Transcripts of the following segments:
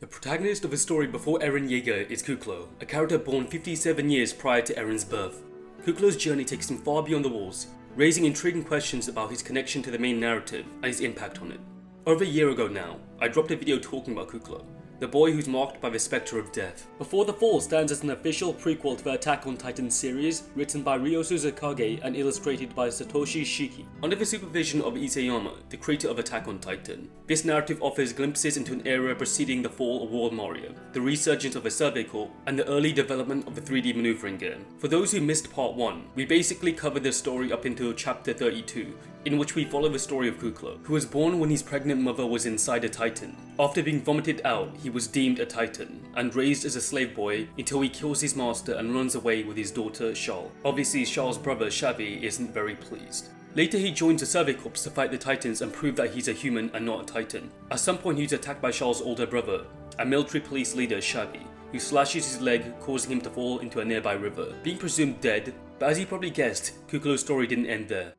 protagonist of a story before Eren Yeager is Kuklo, a character born 57 years prior to Eren's birth. Kuklo's journey takes him far beyond the walls, raising intriguing questions about his connection to the main narrative and his impact on it. Over a year ago now, I dropped a video talking about Kuklo, the boy who's marked by the specter of death. Before the Fall stands as an official prequel to the Attack on Titan series, written by Rio Suzukaze and illustrated by Satoshi Shiki. Under the supervision of Isayama, the creator of Attack on Titan, this narrative offers glimpses into an era preceding the fall of World Mario, the resurgence of the Survey Corps, and the early development of the 3D maneuvering game. For those who missed part 1, we basically covered the story up until chapter 32, in which we follow the story of Kuklo, who was born when his pregnant mother was inside a Titan. After being vomited out, he was deemed a Titan, and raised as a slave boy until he kills his master and runs away with his daughter Charles. Obviously, Charles' brother Xavi isn't very pleased. Later he joins the Survey Corps to fight the Titans and prove that he's a human and not a Titan. At some point he's attacked by Charles' older brother, a military police leader Xavi, who slashes his leg, causing him to fall into a nearby river, being presumed dead. But as you probably guessed, Kuklo's story didn't end there.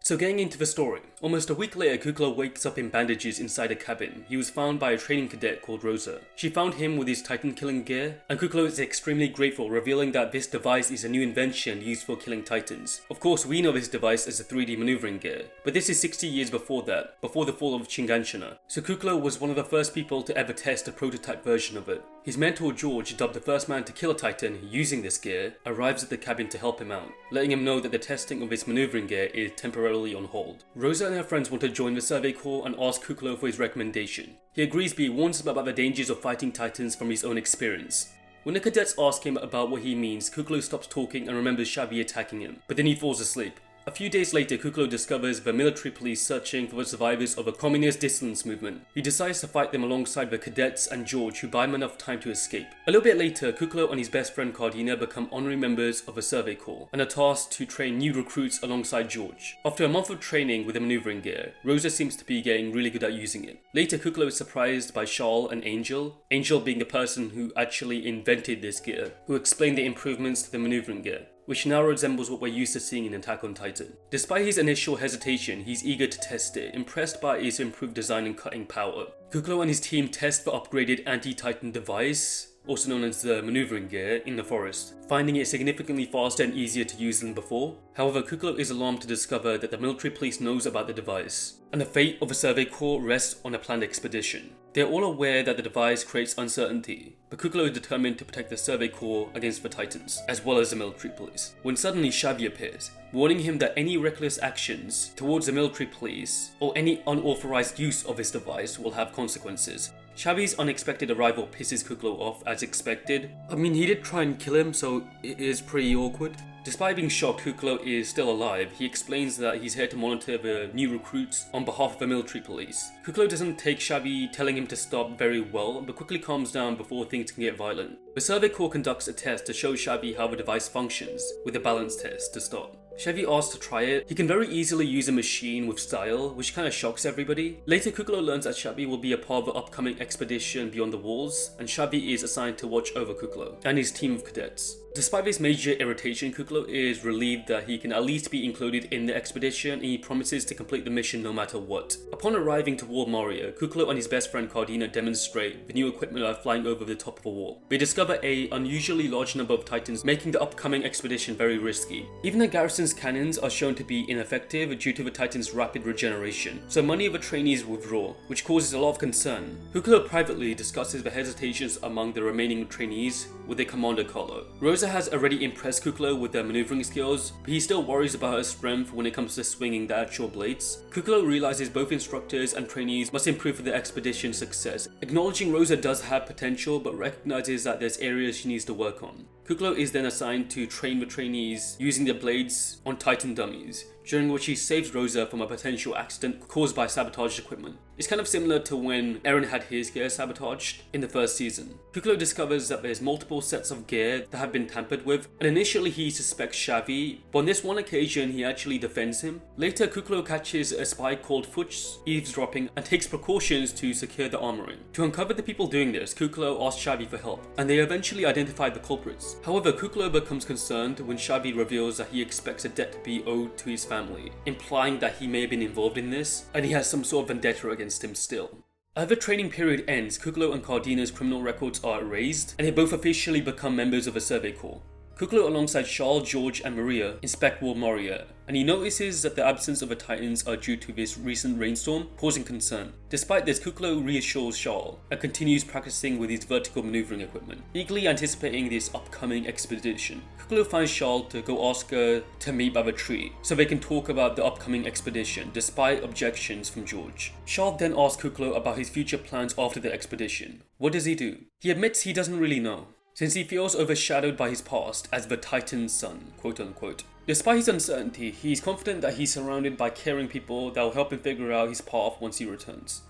So getting into the story, almost a week later Kuklo wakes up in bandages inside a cabin. He was found by a training cadet called Rosa. She found him with his Titan killing gear, and Kuklo is extremely grateful, revealing that this device is a new invention used for killing Titans. Of course we know this device as a 3D maneuvering gear, but this is 60 years before that, before the fall of Shinganshina. So Kuklo was one of the first people to ever test a prototype version of it. His mentor George, dubbed the first man to kill a Titan using this gear, arrives at the cabin to help him out, letting him know that the testing of his maneuvering gear is temporarily on hold. Rosa and her friends want to join the Survey Corps and ask Kuklo for his recommendation. He agrees, but he warns them about the dangers of fighting Titans from his own experience. When the cadets ask him about what he means, Kuklo stops talking and remembers Xavi attacking him, but then he falls asleep. A few days later, Kuklo discovers the military police searching for the survivors of a communist dissidence movement. He decides to fight them alongside the cadets and George, who buy him enough time to escape. A little bit later, Kuklo and his best friend Cardina become honorary members of the Survey Corps and are tasked to train new recruits alongside George. After a month of training with the maneuvering gear, Rosa seems to be getting really good at using it. Later, Kuklo is surprised by Charles and Angel being the person who actually invented this gear, who explained the improvements to the maneuvering gear, which now resembles what we're used to seeing in Attack on Titan. Despite his initial hesitation, he's eager to test it, impressed by its improved design and cutting power. Kuklo and his team test the upgraded anti-Titan device, also known as the maneuvering gear, in the forest, finding it significantly faster and easier to use than before. However, Kuklo is alarmed to discover that the military police knows about the device, and the fate of the Survey Corps rests on a planned expedition. They are all aware that the device creates uncertainty, but Kuklo is determined to protect the Survey Corps against the Titans, as well as the military police. When suddenly Xavi appears, warning him that any reckless actions towards the military police, or any unauthorized use of this device, will have consequences. Xavi's unexpected arrival pisses Kuklo off as expected. I mean, he did try and kill him, so it is pretty awkward. Despite being shocked Kuklo is still alive, he explains that he's here to monitor the new recruits on behalf of the military police. Kuklo doesn't take Xavi telling him to stop very well, but quickly calms down before things can get violent. The Survey Corps conducts a test to show Xavi how the device functions, with a balance test to start. Xavi asks to try it. He can very easily use a machine with style, which kinda shocks everybody. Later, Kuklo learns that Xavi will be a part of the upcoming expedition beyond the walls, and Xavi is assigned to watch over Kuklo and his team of cadets. Despite this major irritation, Kuklo is relieved that he can at least be included in the expedition, and he promises to complete the mission no matter what. Upon arriving to World Mario, Kuklo and his best friend Cardina demonstrate the new equipment are flying over the top of a wall. They discover an unusually large number of Titans, making the upcoming expedition very risky. Even the garrison's cannons are shown to be ineffective due to the Titans' rapid regeneration, so many of the trainees withdraw, which causes a lot of concern. Kuklo privately discusses the hesitations among the remaining trainees with their commander Carlo. Rosa has already impressed Kuklo with their maneuvering skills, but he still worries about her strength when it comes to swinging the actual blades. Kuklo realizes both instructors and trainees must improve for the expedition's success, acknowledging Rosa does have potential but recognizes that there's areas she needs to work on. Kuklo is then assigned to train the trainees using the blades on Titan dummies, during which he saves Rosa from a potential accident caused by sabotaged equipment. It's kind of similar to when Eren had his gear sabotaged in the first season. Kuklo discovers that there's multiple sets of gear that have been tampered with, and initially he suspects Xavi, but on this one occasion he actually defends him. Later, Kuklo catches a spy called Fuchs eavesdropping and takes precautions to secure the armory. To uncover the people doing this, Kuklo asks Xavi for help, and they eventually identify the culprits. However, Kuklo becomes concerned when Xavi reveals that he expects a debt to be owed to his family, implying that he may have been involved in this, and he has some sort of vendetta against him still. As the training period ends, Kuklo and Cardina's criminal records are erased, and they both officially become members of a survey corps. Kuklo, alongside Charles, George, and Maria, inspect Wall Moria, and he notices that the absence of the Titans are due to this recent rainstorm, causing concern. Despite this, Kuklo reassures Charles and continues practicing with his vertical maneuvering equipment, eagerly anticipating this upcoming expedition. Kuklo finds Charles to go ask her to meet by the tree, so they can talk about the upcoming expedition, despite objections from George. Charles then asks Kuklo about his future plans after the expedition. What does he do? He admits he doesn't really know, since he feels overshadowed by his past as the Titan's son, quote unquote. Despite his uncertainty, he's confident that he's surrounded by caring people that will help him figure out his path once he returns.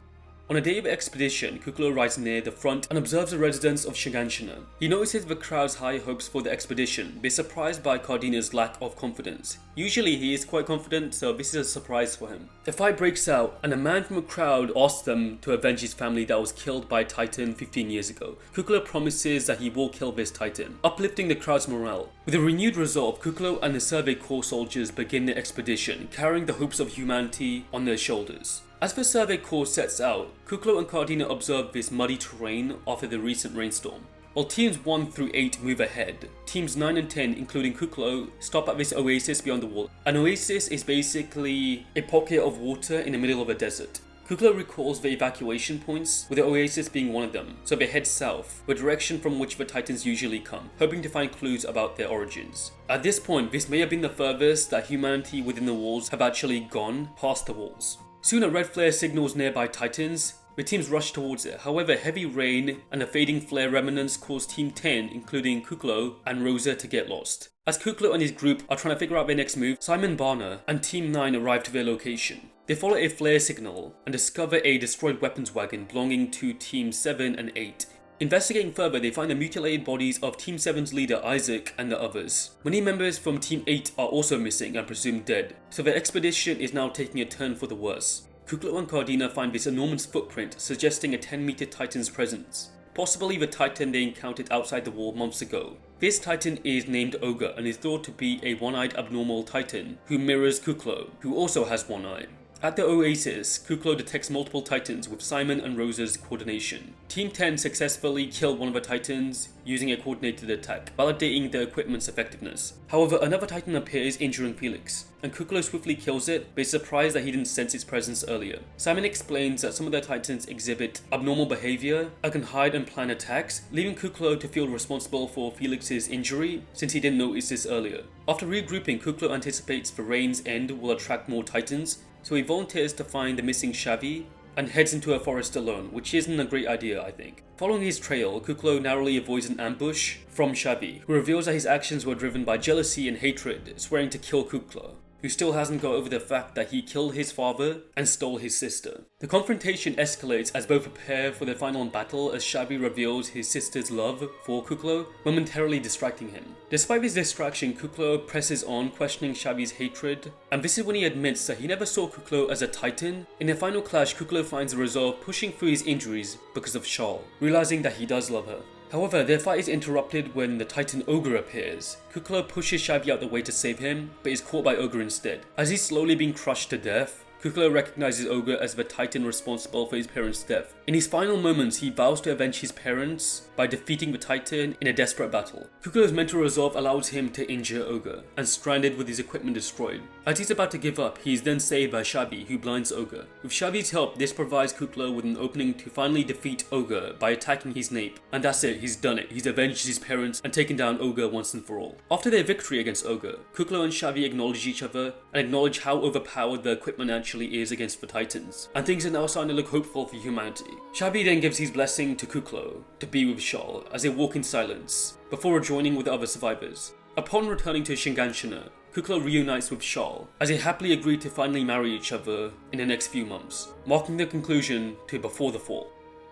On a day of the expedition, Kuklo arrives near the front and observes the residents of Shiganshina. He notices the crowd's high hopes for the expedition, but is surprised by Cardina's lack of confidence. Usually he is quite confident, so this is a surprise for him. A fight breaks out, and a man from a crowd asks them to avenge his family that was killed by a Titan 15 years ago. Kuklo promises that he will kill this Titan, uplifting the crowd's morale. With a renewed resolve, Kuklo and the Survey Corps soldiers begin the expedition, carrying the hopes of humanity on their shoulders. As the Survey Corps sets out, Kuklo and Cardina observe this muddy terrain after the recent rainstorm. While teams 1 through 8 move ahead, teams 9 and 10, including Kuklo, stop at this oasis beyond the wall. An oasis is basically a pocket of water in the middle of a desert. Kuklo recalls the evacuation points, with the oasis being one of them, so they head south, the direction from which the Titans usually come, hoping to find clues about their origins. At this point, this may have been the furthest that humanity within the walls have actually gone past the walls. Soon a red flare signals nearby Titans. The teams rush towards it. However, heavy rain and the fading flare remnants cause Team 10, including Kuklo and Rosa, to get lost. As Kuklo and his group are trying to figure out their next move, Simon Barner and Team 9 arrive to their location. They follow a flare signal and discover a destroyed weapons wagon belonging to Team 7 and 8. Investigating further, they find the mutilated bodies of Team 7's leader Isaac and the others. Many members from Team 8 are also missing and presumed dead, so the expedition is now taking a turn for the worse. Kuklo and Cardina find this enormous footprint, suggesting a 10-meter Titan's presence, possibly the Titan they encountered outside the wall months ago. This Titan is named Ogre and is thought to be a one-eyed abnormal Titan who mirrors Kuklo, who also has one eye. At the oasis, Kuklo detects multiple Titans with Simon and Rosa's coordination. Team 10 successfully killed one of the Titans using a coordinated attack, validating the equipment's effectiveness. However, another Titan appears, injuring Felix, and Kuklo swiftly kills it, but is surprised that he didn't sense its presence earlier. Simon explains that some of the Titans exhibit abnormal behavior and can hide and plan attacks, leaving Kuklo to feel responsible for Felix's injury since he didn't notice this earlier. After regrouping, Kuklo anticipates the rain's end will attract more Titans, so he volunteers to find the missing Xavi and heads into a forest alone, which isn't a great idea, I think. Following his trail, Kuklo narrowly avoids an ambush from Xavi, who reveals that his actions were driven by jealousy and hatred, swearing to kill Kuklo, who still hasn't got over the fact that he killed his father and stole his sister. The confrontation escalates as both prepare for their final battle as Xavi reveals his sister's love for Kuklo, momentarily distracting him. Despite this distraction, Kuklo presses on, questioning Xavi's hatred, and this is when he admits that he never saw Kuklo as a Titan. In their final clash, Kuklo finds a resolve pushing through his injuries because of Charles, realizing that he does love her. However, their fight is interrupted when the Titan Ogre appears. Kuklo pushes Xavi out the way to save him, but is caught by Ogre instead. As he's slowly being crushed to death, Kuklo recognizes Ogre as the Titan responsible for his parents' death. In his final moments, he vows to avenge his parents by defeating the Titan in a desperate battle. Kuklo's mental resolve allows him to injure Ogre, and stranded with his equipment destroyed. As he's about to give up, he is then saved by Xavi, who blinds Ogre. With Xavi's help, this provides Kuklo with an opening to finally defeat Ogre by attacking his nape. And that's it, he's done it. He's avenged his parents and taken down Ogre once and for all. After their victory against Ogre, Kuklo and Xavi acknowledge each other and acknowledge how overpowered the equipment actually is against the Titans, and things are now starting to look hopeful for humanity. Xavi then gives his blessing to Kuklo to be with Charles as they walk in silence, before rejoining with the other survivors. Upon returning to Shiganshina, Kuklo reunites with Charles, as they happily agree to finally marry each other in the next few months, marking the conclusion to Before the Fall.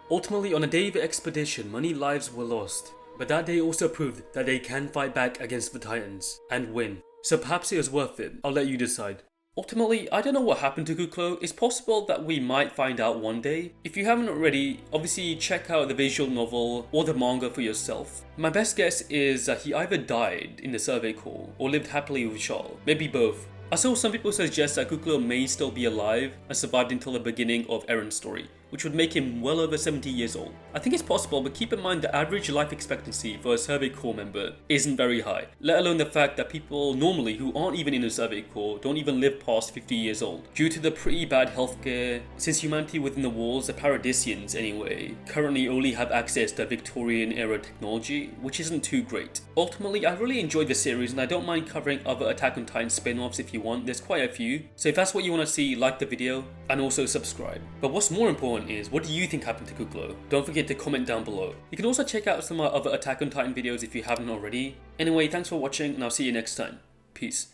Ultimately, on a day of the expedition, many lives were lost, but that day also proved that they can fight back against the Titans, and win. So perhaps it was worth it. I'll let you decide. Ultimately, I don't know what happened to Kuklo. It's possible that we might find out one day. If you haven't already, obviously check out the visual novel or the manga for yourself. My best guess is that he either died in the Survey Corps or lived happily with Charles. Maybe both. I saw some people suggest that Kuklo may still be alive and survived until the beginning of Eren's story. which would make him well over 70 years old. I think it's possible, but keep in mind the average life expectancy for a Survey Corps member isn't very high, let alone the fact that people normally who aren't even in a Survey Corps don't even live past 50 years old. Due to the pretty bad healthcare, since humanity within the walls, the Paradisians anyway, currently only have access to Victorian era technology, which isn't too great. Ultimately, I really enjoyed the series and I don't mind covering other Attack on Titan spin-offs if you want, there's quite a few. So if that's what you want to see, like the video and also subscribe. But what's more important is, what do you think happened to Kuklo? Don't forget to comment down below. You can also check out some of my other Attack on Titan videos if you haven't already. Anyway, thanks for watching and I'll see you next time. Peace.